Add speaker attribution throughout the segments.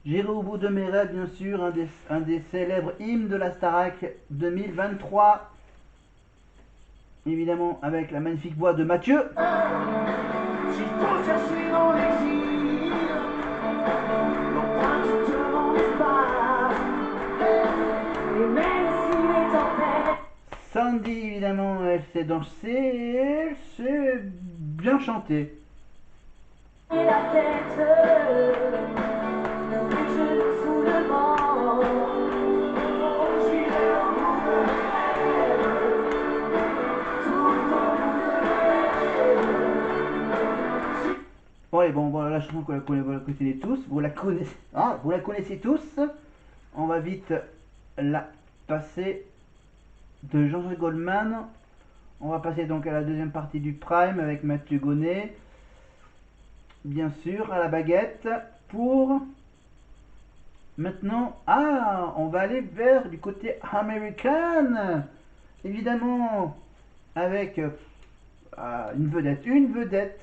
Speaker 1: J'irai au bout de mes rêves, bien sûr, un des célèbres hymnes de la Starac 2023. Évidemment, avec la magnifique voix de Mathieu.
Speaker 2: Si toi chercher dans l'exil, l'empreinte te mange pas. Et même si les tempêtes.
Speaker 1: Sandy, évidemment, elle sait danser, elle sait bien chanter.
Speaker 2: Et la tête, les genoux sous le vent. J'irai au bout de mes rêves, tout au bout de mes rêves.
Speaker 1: Bon, allez, bon, voilà la chanson que vous la connaissez tous. Vous la connaissez tous. On va vite la passer de Jean-Jacques Goldman. On va passer donc à la deuxième partie du Prime avec Mathieu Gonnet. Bien sûr, à la baguette. Pour maintenant, on va aller vers du côté américain. Évidemment, avec une vedette.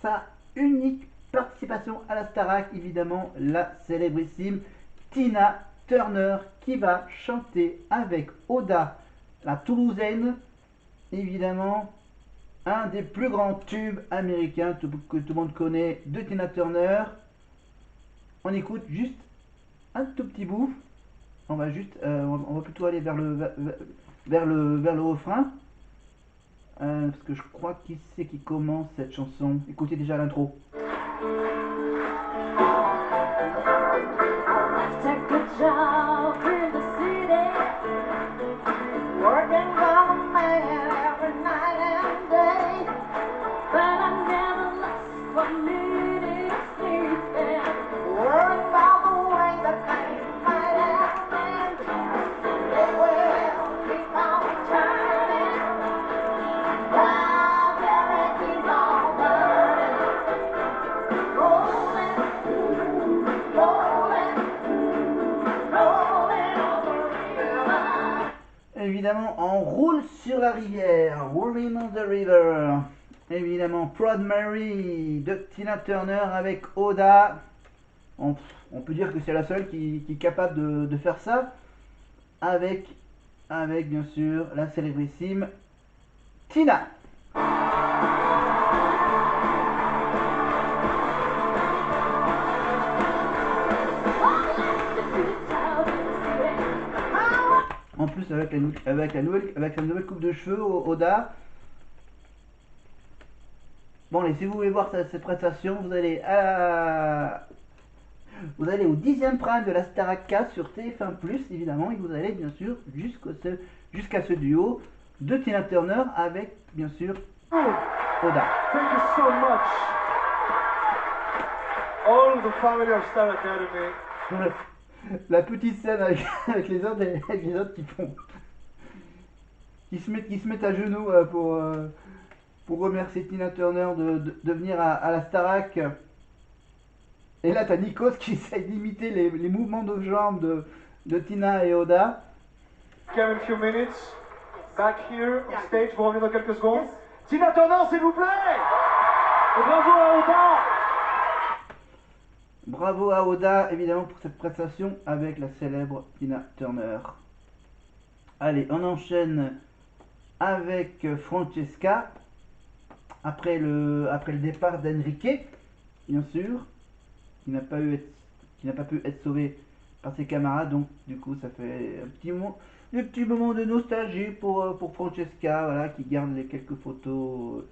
Speaker 1: Sa unique participation à la Starac, évidemment, la célébrissime Tina Turner qui va chanter avec Oda, la Toulousaine, évidemment, un des plus grands tubes américains que tout le monde connaît de Tina Turner. On écoute juste un tout petit bout. On va plutôt aller vers le refrain. Parce que je crois qui c'est qui commence cette chanson. Écoutez déjà l'intro.
Speaker 2: Take a job in the city, working for the man every night and day. But I never lost 1 minute of sleeping, worrying about the way that things might have been. They will keep on turning while their head keeps on burning, rolling, rolling.
Speaker 1: Évidemment, on roule sur la rivière. Rolling on the River. Évidemment, Proud Mary de Tina Turner avec Oda. On peut dire que c'est la seule qui est capable de faire ça. Avec bien sûr la célébrissime Tina. En plus avec sa nouvelle coupe de cheveux, Oda. Bon, allez, si vous voulez voir cette prestation, vous allez au 10e prime de la Starac 4 sur TF1+, évidemment, et vous allez bien sûr jusqu'à ce duo de Tina Turner avec, bien sûr, Oda.
Speaker 3: Thank you so much. All the family of Star Academy.
Speaker 1: La petite scène avec les autres qui se mettent à genoux pour remercier Tina Turner de venir à la Starac. Et là, t'as Nikos qui essaye d'imiter les mouvements de jambes de Tina et Oda.
Speaker 3: Come in a few minutes. Back here on stage, vous revenez dans quelques secondes. Tina Turner, s'il vous plaît. Et bravo à Oda.
Speaker 1: Bravo à Oda, évidemment, pour cette prestation avec la célèbre Tina Turner. Allez, on enchaîne avec Francesca. Après le départ d'Enrique, bien sûr, qui n'a pas pu être sauvé par ses camarades. Donc, du coup, ça fait un petit moment de nostalgie pour Francesca, voilà, qui garde les quelques photos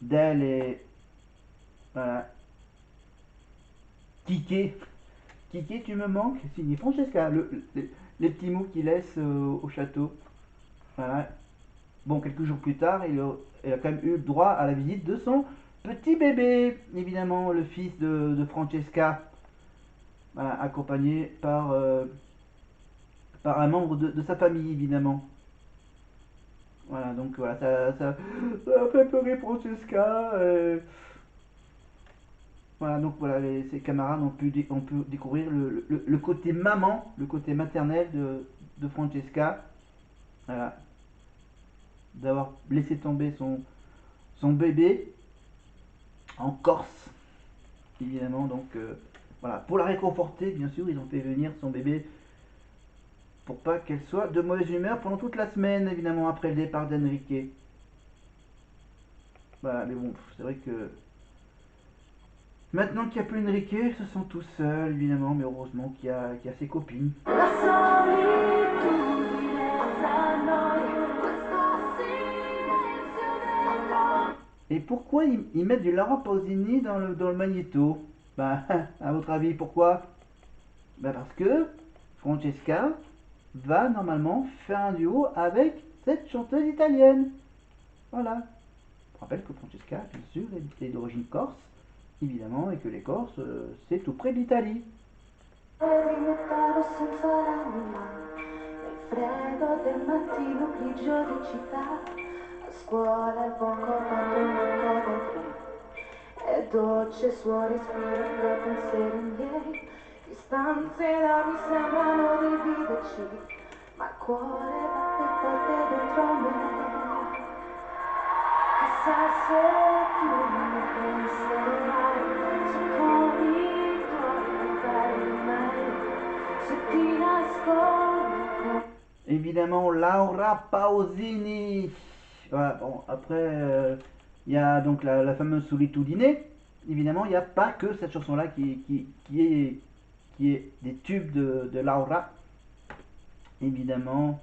Speaker 1: d'elle et voilà. Kike, tu me manques, signé Francesca, les petits mots qu'il laisse au château. Voilà. Bon, quelques jours plus tard, il a quand même eu droit à la visite de son petit bébé, évidemment, le fils de Francesca, voilà, accompagné par un membre de sa famille, évidemment. Voilà, donc voilà, ça a fait pleurer Francesca. Voilà, donc voilà, ses camarades ont pu découvrir le côté maman, le côté maternel de Francesca. Voilà. D'avoir laissé tomber son bébé en Corse. évidemment. Donc voilà, pour la réconforter, bien sûr, ils ont fait venir son bébé pour pas qu'elle soit de mauvaise humeur pendant toute la semaine, évidemment, après le départ d'Enrique. Voilà, mais bon, c'est vrai que maintenant qu'il n'y a plus Enrique, ils se sent tout seul, évidemment, mais heureusement qu'il y a ses copines.
Speaker 2: La solitudine tra noi, questo silenzio dentro.
Speaker 1: Et pourquoi ils mettent du Laura Pausini dans le magnéto? Bah, à votre avis, pourquoi? Bah parce que Francesca va normalement faire un duo avec cette chanteuse italienne. Voilà. Je rappelle que Francesca, bien sûr, est d'origine corse, évidemment, et que les Corses, c'est tout près de l'Italie.
Speaker 2: Rimetterò senza l'anima nel freddo del mattino grigio di città. A scuola il buon corpo non corre è dolce il suo respiro tra pensieri miei. Distanze da mi sembrano dividerci, ma il cuore batte forte dentro me. Chissà se tu mi penserai, se con i tuoi belli mai, se ti nascondo.
Speaker 1: Évidemment, Laura Pausini. Voilà, bon, après, il y a donc la fameuse Solitudine. Évidemment, il n'y a pas que cette chanson-là qui est des tubes de Laura. Évidemment,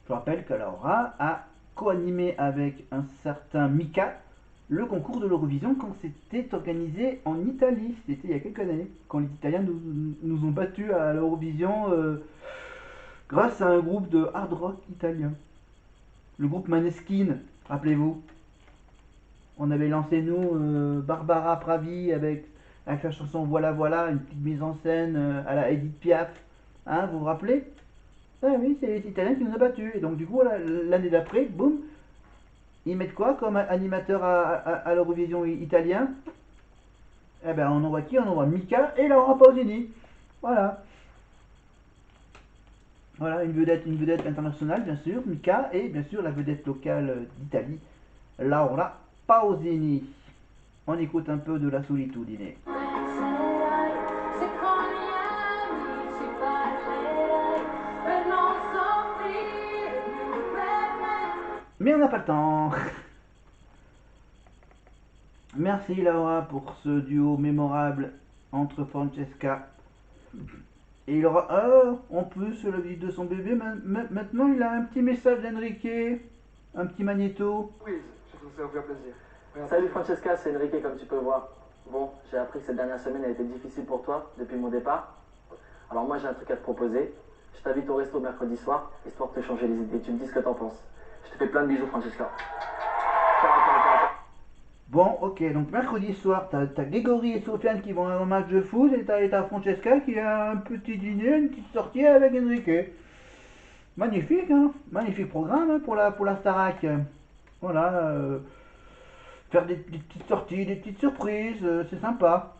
Speaker 1: je rappelle que Laura a co-animé avec un certain Mika le concours de l'Eurovision quand c'était organisé en Italie. C'était il y a quelques années, quand les Italiens nous ont battus à l'Eurovision grâce à un groupe de hard rock italien. Le groupe Maneskin, rappelez-vous. On avait lancé nous Barbara Pravi avec la chanson Voilà Voilà, une petite mise en scène à la Edith Piaf. Hein, vous vous rappelez? Ah oui, c'est les Italiens qui nous ont battus. Et donc du coup, l'année d'après, boum, ils mettent quoi comme animateur à l'Eurovision italien? Eh ben on envoie qui? On envoie Mika et Laura Pausini. Voilà. Voilà, une vedette internationale, bien sûr, Mika, et bien sûr la vedette locale d'Italie, Laura Pausini. On écoute un peu de la solitudine.
Speaker 2: Penserai, se con gli amici parlerai, per non soffrire più per me.
Speaker 1: Mais on n'a pas le temps. Merci Laura pour ce duo mémorable entre Francesca et il aura en plus la visite de son bébé. Maintenant il a un petit message d'Enrique, un petit magnéto.
Speaker 3: Oui, je trouve ça vous faire plaisir.
Speaker 4: Salut Francesca, c'est Enrique comme tu peux voir. Bon, j'ai appris que cette dernière semaine a été difficile pour toi depuis mon départ. Alors moi j'ai un truc à te proposer. Je t'invite au resto mercredi soir, histoire de te changer les idées. Tu me dis ce que t'en penses. Je te fais plein de bisous Francesca. Ciao, ciao, ciao.
Speaker 1: Bon, ok, donc mercredi soir, t'as Grégory et Sofiane qui vont à un match de foot et t'as Francesca qui a un petit dîner, une petite sortie avec Enrique. Magnifique, hein? Magnifique programme hein, pour la Starac. Voilà, faire des petites sorties, des petites surprises, c'est sympa.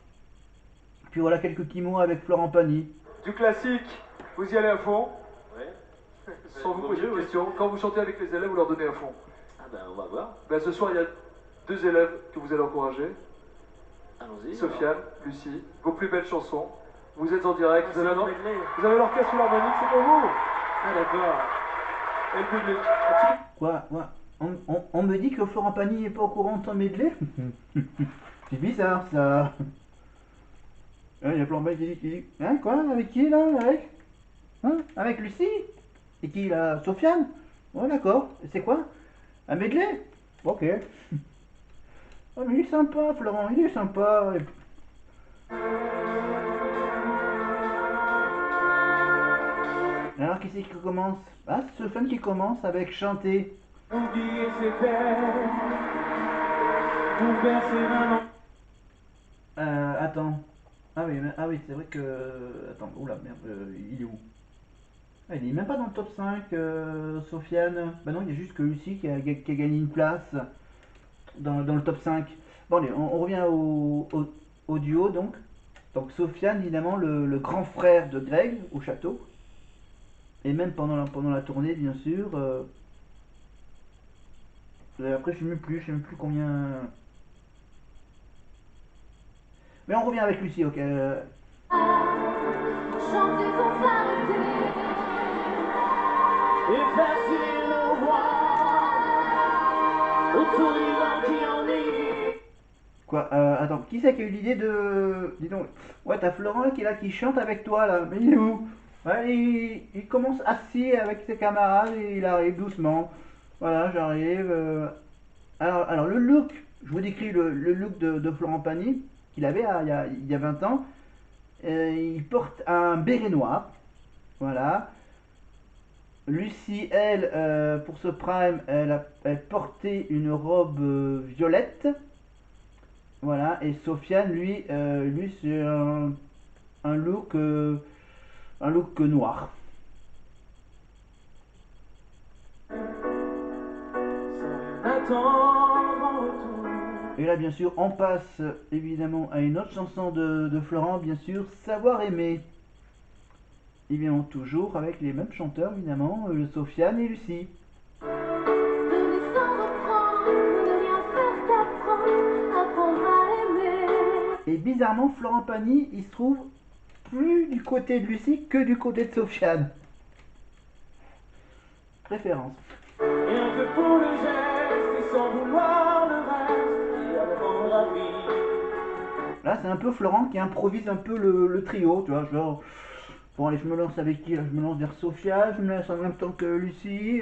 Speaker 1: Puis voilà quelques petits mots avec Florent Pagny.
Speaker 3: Du classique, vous y allez à fond,
Speaker 4: Ouais.
Speaker 3: sans vous poser de questions. Quand vous chantez avec les élèves, vous leur donnez à fond.
Speaker 4: Ah ben on va voir.
Speaker 3: Ben, ce soir, il y a 2 élèves que vous allez encourager.
Speaker 4: Allons-y.
Speaker 3: Sofiane, Lucie, vos plus belles chansons. Vous êtes en direct,
Speaker 4: Ah,
Speaker 3: vous avez,
Speaker 4: c'est une medley.
Speaker 3: vous avez l'orchestre philharmonique, c'est pour vous.
Speaker 4: Ah d'accord.
Speaker 3: Et le public.
Speaker 1: Quoi? On me dit que Florent Pagny n'est pas au courant de son medley? C'est bizarre ça. Il y a Florent Pagny qui dit hein, quoi? Avec qui là? Avec? Hein? Avec Lucie? Et qui là? Sofiane? Ouais, d'accord. Et c'est quoi? Un medley? Ok. Ah, mais il est sympa, Florent, il est sympa. Alors, qui c'est qui commence? Ah, c'est Sofiane qui commence avec chanter.
Speaker 3: Oubliez ces peines, bouleverser maintenant.
Speaker 1: Attends. Ah oui, c'est vrai que. Attends, oula, merde, il est où? Ah, il est même pas dans le top 5, Sofiane. Bah non, il y a juste que Lucie qui a gagné une place dans le top 5. Bon, allez, on revient au duo donc. Donc, Sofiane, évidemment, le grand frère de Greg au château. Et même pendant la tournée, bien sûr. Après, je sais même plus combien. Mais on revient avec Lucie, ok.
Speaker 2: Chanter sans s'arrêter.
Speaker 5: Et faire signer nos voix autour du vent qui ennuie.
Speaker 1: Quoi attends, qui c'est qui a eu l'idée de... Dis donc, ouais, t'as Florent qui est là, qui chante avec toi, là. Mais il est où? Ouais, il commence assis avec ses camarades et il arrive doucement. Voilà, j'arrive. Alors, le look, je vous décris le look de Florent Pagny, qu'il avait il y a 20 ans. Il porte un béret noir. Voilà. Lucie, elle, pour ce prime, elle portait une robe violette. Voilà. Et Sofiane, lui c'est un look, noir.
Speaker 5: Attendre en retour.
Speaker 1: Et là, bien sûr, on passe évidemment à une autre chanson de Florent, bien sûr, Savoir aimer. Et bien, toujours avec les mêmes chanteurs, évidemment, Sofiane et Lucie.
Speaker 2: Donner sans reprendre, ne rien faire qu'apprendre, apprendre à aimer.
Speaker 1: Et bizarrement, Florent Pagny, il se trouve plus du côté de Lucie que du côté de Sofiane. Préférence.
Speaker 5: Rien que pour le geste et sans vouloir le reste, et apprendre à vivre.
Speaker 1: Là, c'est un peu Florent qui improvise un peu le trio, tu vois, genre... Bon, allez, je me lance avec qui là? Je me lance vers Sofiane, je me lance en même temps que Lucie.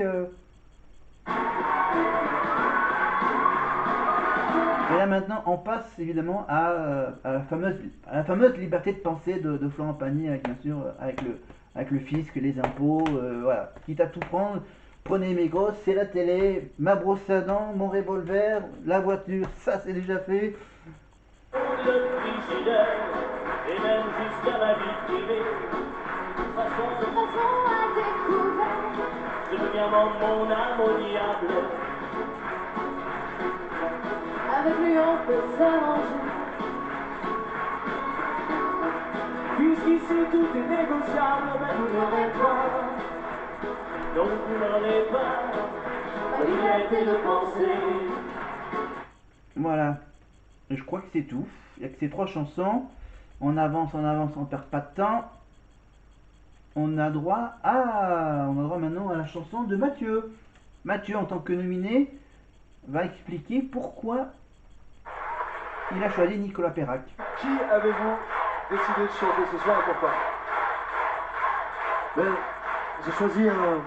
Speaker 1: Et là maintenant, on passe évidemment à la fameuse liberté de penser de Florent Pagny, avec bien sûr avec le fisc, les impôts, voilà. Quitte à tout prendre, prenez mes gosses, c'est la télé, ma brosse à dents, mon revolver, la voiture, ça c'est déjà fait.
Speaker 5: Le frigidaire, et même jusqu'à ma vie privée. De
Speaker 2: Façon
Speaker 5: façon,
Speaker 2: à découvert.
Speaker 5: je veux bien vendre mon âme au diable.
Speaker 2: Avec lui on peut s'arranger.
Speaker 5: Puisqu'ici tout est négociable, ben vous n'aurez pas. Donc vous n'aurez pas la liberté de penser.
Speaker 1: Voilà. Et je crois que c'est tout. Il n'y a que ces trois chansons. On avance, on perd pas de temps. On a droit maintenant à la chanson de Mathieu. Mathieu, en tant que nominé, va expliquer pourquoi il a choisi Nicolas Perrac.
Speaker 3: Qui avez-vous décidé de chanter ce soir et pourquoi?
Speaker 6: Ben, j'ai choisi un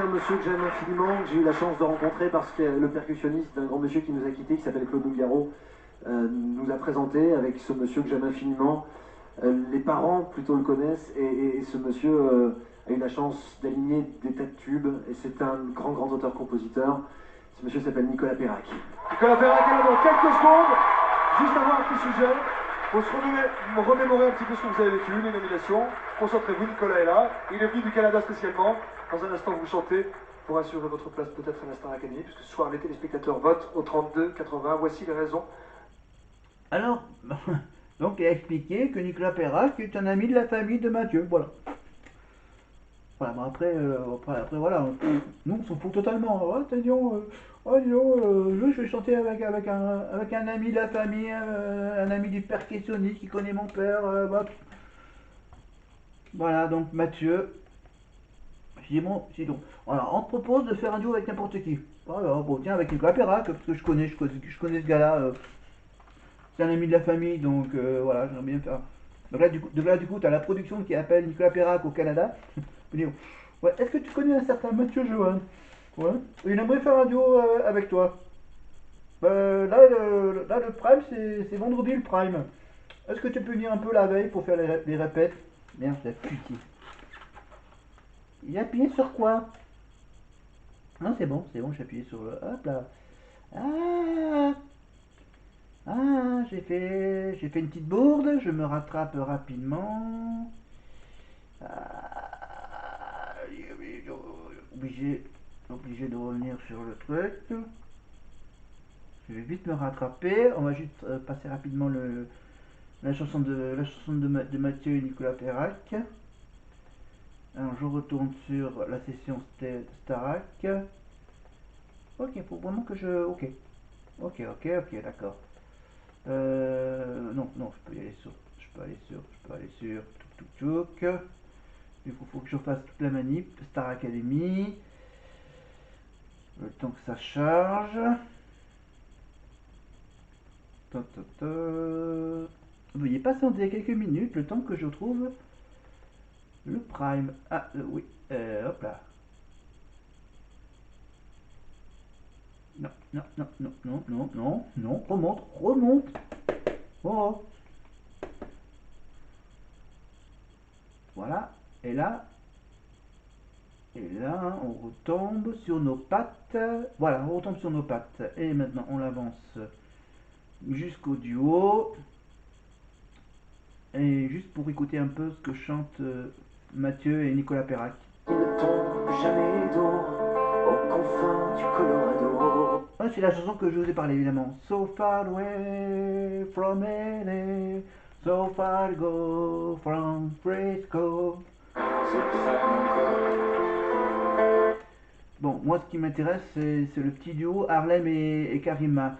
Speaker 6: monsieur que j'aime infiniment, que j'ai eu la chance de rencontrer parce que le percussionniste d'un grand monsieur qui nous a quittés, qui s'appelle Claude Nougaro, nous a présenté avec ce monsieur que j'aime infiniment. Les parents plutôt le connaissent et ce monsieur a eu la chance d'aligner des tas de tubes et c'est un grand auteur-compositeur. Ce monsieur s'appelle Nicolas Perrac.
Speaker 3: Nicolas Perrac est là dans quelques secondes. Juste avant un petit sujet, pour se remémorer un petit peu ce que vous avez vécu, les nominations. Concentrez-vous, Nicolas est là. Il est venu du Canada spécialement. Dans un instant, vous chantez pour assurer votre place peut-être à la Star Academy, puisque ce soir, les téléspectateurs votent au 32-80. Voici les raisons.
Speaker 1: Alors, donc il a expliqué que Nicolas Perrac est un ami de la famille de Mathieu. Voilà. Voilà, bon après, voilà, nous on s'en fout totalement. Ouais, attention, je vais chanter avec un ami de la famille, un ami du percussionniste qui connaît mon père. Bah. Voilà, donc Mathieu. Je dis bon, c'est donc. Alors, on te propose de faire un duo avec n'importe qui. Voilà, bon, tiens, avec Nicolas Perrac, parce que je connais ce gars-là. C'est un ami de la famille, donc voilà, j'aimerais bien faire. Donc là, du coup, tu as la production qui appelle Nicolas Perrac au Canada. Il dit, ouais, est-ce que tu connais un certain Mathieu Johan? Ouais. Il aimerait faire un duo avec toi. Là, le prime, c'est vendredi le prime. Est-ce que tu peux venir un peu la veille pour faire les répètes? Merde, la putain. Il a appuyé sur quoi? Non, c'est bon, j'ai appuyé sur le. Hop là. J'ai fait une petite bourde, je me rattrape rapidement. Obligé de revenir sur le truc. Je vais vite me rattraper. On va juste passer rapidement la chanson de Mathieu et Nicolas Perrac. Alors je retourne sur la session Starac. Ok, faut vraiment que je. Ok, d'accord. Non, non, je peux y aller sur. Je peux aller sur. Tuk. Du coup, faut que je fasse toute la manip. Star Academy. Le temps que ça charge. Veuillez patienter quelques minutes, le temps que je trouve le Prime. Ah, oui. Hop là. Non, non, non, non, non, non, non, non. Remonte, remonte. Oh. Voilà. Et là, on retombe sur nos pattes. Voilà, on retombe sur nos pattes. Et maintenant, on l'avance jusqu'au duo. Et juste pour écouter un peu ce que chantent Mathieu et Nicolas Perrac.
Speaker 5: Il ne tombe jamais d'eau aux confins du Colorado.
Speaker 1: Ah, c'est la chanson que je vous ai parlé évidemment. So far away from LA, so far go from Frisco. Bon, moi ce qui m'intéresse c'est le petit duo Harlem et Karima.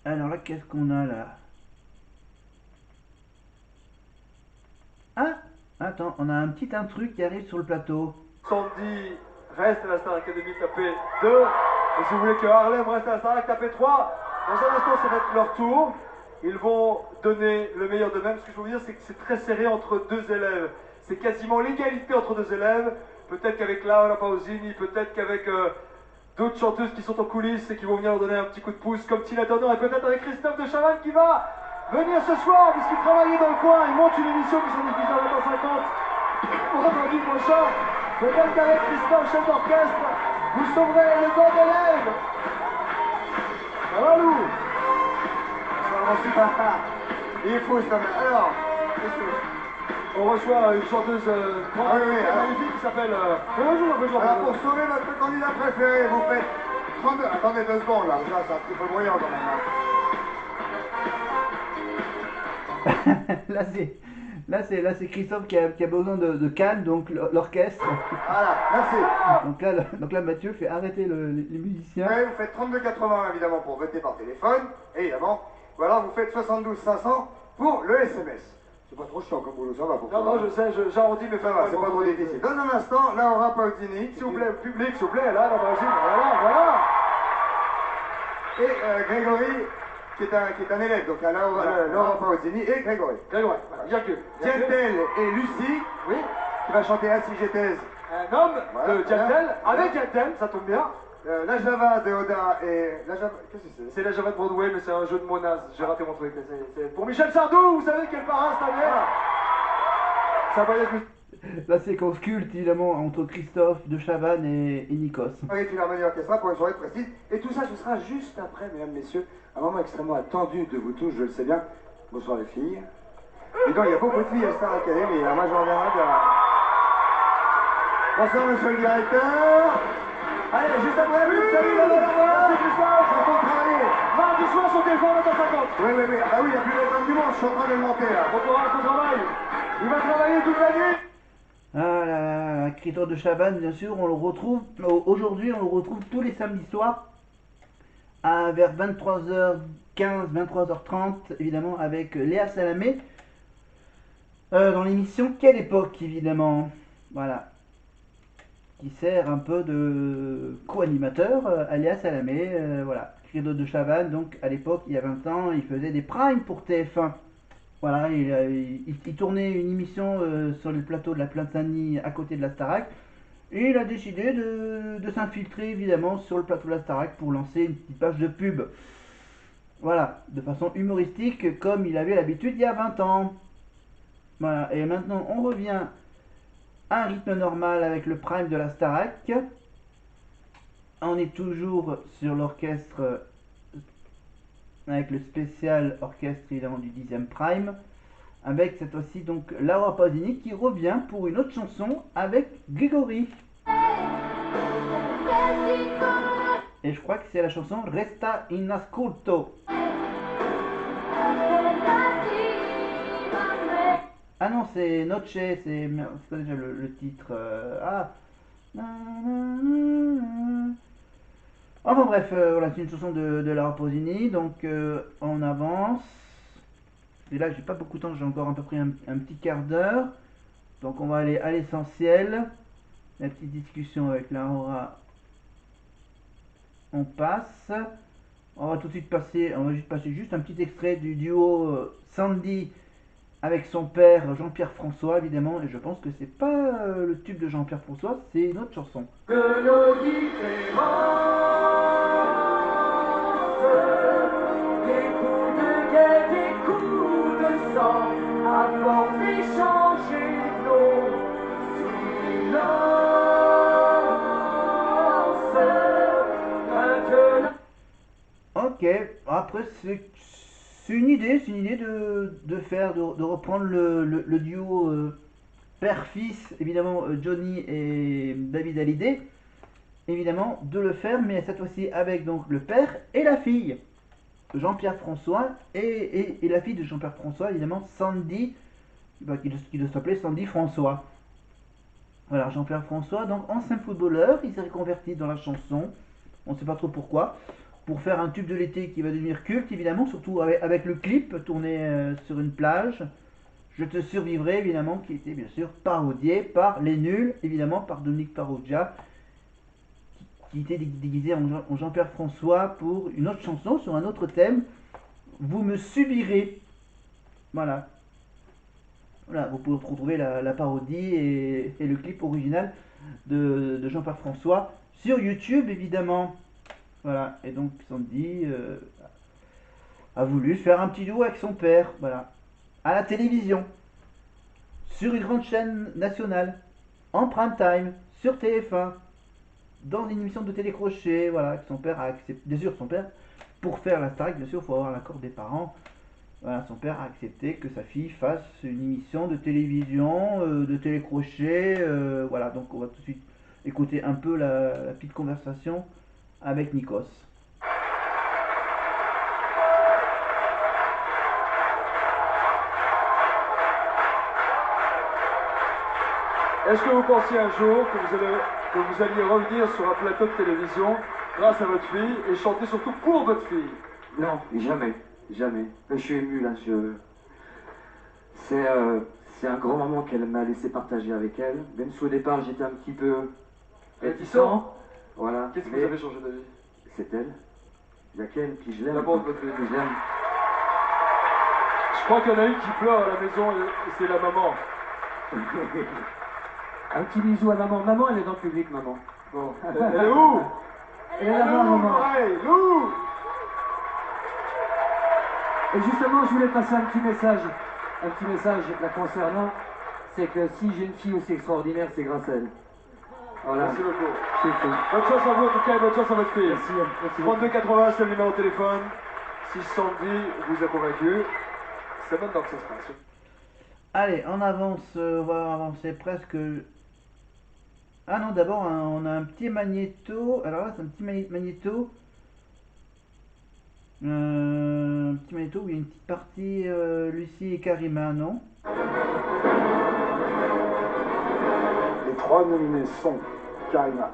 Speaker 1: Alors là, qu'est-ce qu'on a là? Ah, attends, on a un petit intrus qui arrive sur le plateau.
Speaker 3: Sandy reste à la Star Academy, tapez 2. Et si vous voulez que Harlem reste à la Star Academy, tapez 3. Dans un instant, ça va être leur tour. Ils vont donner le meilleur d'eux-mêmes. Ce que je veux vous dire, c'est que c'est très serré entre deux élèves. C'est quasiment l'égalité entre deux élèves. Peut-être qu'avec Laura Pausini, peut-être qu'avec d'autres chanteuses qui sont en coulisses et qui vont venir leur donner un petit coup de pouce, comme Tina Turner, et peut-être avec Christophe de Chavannes qui va venir ce soir, puisqu'il travaillait dans le coin. Il monte une émission qui sera diffusée en 2050 pour vendredi prochain. Peut-être qu'avec Christophe, chef d'orchestre, vous sauverez le corps d'élève. Ça va, Lou?
Speaker 7: Il est fou ça. Alors,
Speaker 3: On reçoit une chanteuse magnifique qui s'appelle...
Speaker 7: alors pour sauver notre candidat préféré, vous faites 32... Attendez 2 secondes là, ça c'est un petit peu bruyant quand même.
Speaker 1: Là c'est Christophe qui a besoin de calme, donc l'orchestre.
Speaker 7: Voilà, merci.
Speaker 1: Donc là Mathieu fait arrêter les musiciens.
Speaker 7: Ouais, vous faites 32,80 évidemment pour voter par téléphone, évidemment. Ou alors vous faites 72,500 pour le SMS. C'est pas trop chiant comme boulot, ça va pour
Speaker 3: Non,
Speaker 7: toi.
Speaker 3: non, je sais, j'arrondis, mais
Speaker 7: Ça va, c'est pas trop difficile. Dans un instant, Laura Pausini.
Speaker 3: S'il vous plaît, public, s'il vous plaît, là, dans ma voilà.
Speaker 7: Et Grégory, qui est un élève, donc à Laura Pausini et Grégory.
Speaker 3: Grégory, voilà, virgule.
Speaker 7: Diantel et Lucie,
Speaker 3: Oui,
Speaker 7: qui va chanter Assis j'étais.
Speaker 3: un homme
Speaker 7: Voilà,
Speaker 3: de Diantel, avec Diantel, ça tombe bien.
Speaker 7: La Java de Oda et... La Java... Qu'est-ce que c'est?
Speaker 3: C'est la Java de Broadway, mais c'est un jeu de mots naze. J'ai raté mon truc. C'est pour Michel Sardou, vous savez quel parrain cette année. Ça va être...
Speaker 1: Là c'est qu'on sculpte évidemment entre Christophe de Chavannes et Nikos.
Speaker 7: Avec une harmonie orchestra pour une soirée précise. Et tout ça, ce sera juste après, mesdames, messieurs, un moment extrêmement attendu de vous tous, je le sais bien. Bonsoir les filles. Et donc, il y a beaucoup de filles à Star Academy, moi j'en reviendrai de... Bonsoir monsieur le directeur. Allez, juste après, salut,
Speaker 3: Merci Christophe.
Speaker 7: je compte travailler.
Speaker 3: Mardi soir sur téléphone à 50.
Speaker 7: Oui, ah oui, il n'y a plus de temps du monde, je suis en train de le monter là.
Speaker 3: Bon courage au travail. Il va travailler toute la nuit.
Speaker 1: Ah là là, Christophe de Chavannes, bien sûr, on le retrouve, aujourd'hui on le retrouve tous les samedis soirs, vers 23h15, 23h30, évidemment, avec Léa Salamé, dans l'émission Quelle époque, évidemment, voilà, qui sert un peu de co-animateur à Léa Salamé, voilà, Christophe de Chavannes, donc à l'époque, il y a 20 ans, il faisait des primes pour TF1. Voilà, il tournait une émission sur le plateau de la Plaine Saint-Denis à côté de la Starac. Et il a décidé de s'infiltrer évidemment sur le plateau de la Starac pour lancer une petite page de pub. Voilà, de façon humoristique comme il avait l'habitude il y a 20 ans. Voilà, et maintenant on revient à un rythme normal avec le prime de la Starac. On est toujours sur l'orchestre avec le spécial orchestre évidemment du 10e prime, avec cette fois-ci donc Laura Pausini qui revient pour une autre chanson avec Grégory. Et je crois que c'est la chanson Resta in ascolto. Ah non, c'est Noche, c'est quoi déjà le titre Enfin bref, voilà, c'est une chanson de Laura Pausini, donc on avance. Et là, j'ai pas beaucoup de temps, j'ai encore à peu près un petit quart d'heure. Donc on va aller à l'essentiel. La petite discussion avec Laura, on passe. On va tout de suite passer, on va juste passer juste un petit extrait du duo Sandy avec son père Jean-Pierre François, évidemment. Et je pense que c'est pas le tube de Jean-Pierre François, c'est une autre chanson.
Speaker 5: Que nos différences, des coups de guerre, des coups de sang, à force d'échanger nos silences, maintenant.
Speaker 1: Ok, après c'est une idée, de faire, de reprendre le duo père-fils, évidemment Johnny et David Hallyday, évidemment de le faire, mais cette fois-ci avec donc le père et la fille, Jean-Pierre François et la fille de Jean-Pierre François, évidemment Sandy, qui doit s'appeler Sandy François. Voilà, Jean-Pierre François, donc ancien footballeur, il s'est reconverti dans la chanson, on ne sait pas trop pourquoi, pour faire un tube de l'été qui va devenir culte, évidemment, surtout avec le clip tourné sur une plage. Je te survivrai, évidemment, qui était bien sûr parodié par Les Nuls, évidemment, par Dominique Farrugia, qui était déguisé en Jean-Pierre François pour une autre chanson sur un autre thème. Vous me subirez. Voilà. Voilà, vous pouvez retrouver la parodie et le clip original de Jean-Pierre François sur YouTube, évidemment. Voilà, et donc Sandy a voulu faire un petit duo avec son père, voilà, à la télévision, sur une grande chaîne nationale, en prime time, sur TF1, dans une émission de télécrochet, voilà, que son père a accepté. Bien sûr, son père, pour faire la Starac, bien sûr, il faut avoir l'accord des parents. Voilà, son père a accepté que sa fille fasse une émission de télévision, de télécrochet, voilà, donc on va tout de suite écouter un peu la petite conversation avec Nikos.
Speaker 3: Est-ce que vous pensiez un jour que vous alliez revenir sur un plateau de télévision grâce à votre fille et chanter surtout pour votre fille?
Speaker 7: Non, jamais, jamais. Je suis ému là, c'est un grand moment qu'elle m'a laissé partager avec elle. Même si au départ j'étais un petit peu réticent. Voilà.
Speaker 3: Qu'est-ce que
Speaker 7: mais
Speaker 3: vous avez changé d'avis?
Speaker 7: c'est elle. Il y a qu'elle, puis je l'aime.
Speaker 3: D'abord votre fille.
Speaker 7: Je l'aime.
Speaker 3: Je crois qu'il y en a une qui pleure à la maison et c'est la maman.
Speaker 6: Un petit bisou à maman. Maman, elle est dans le public, maman.
Speaker 3: Bon. Elle est où?
Speaker 6: Elle est là-bas, maman.
Speaker 3: Hey, Lou!
Speaker 6: Et justement, je voulais passer un petit message la concernant. C'est que si j'ai une fille aussi extraordinaire, c'est grâce à elle. Voilà.
Speaker 3: Merci beaucoup.
Speaker 6: C'est tout.
Speaker 3: Bonne chance à vous en tout cas et bonne chance à votre fille.
Speaker 6: Merci. Merci.
Speaker 3: 3280, c'est le numéro de téléphone. Si Sandy vous a convaincu, c'est maintenant que ça se passe.
Speaker 1: Allez, on avance, on va avancer presque. Ah non, d'abord on a un petit magnéto. Alors là, c'est un petit magnéto. Un petit magnéto où il y a une petite partie Lucie et Karima, non?
Speaker 8: Les trois nominés sont Karima,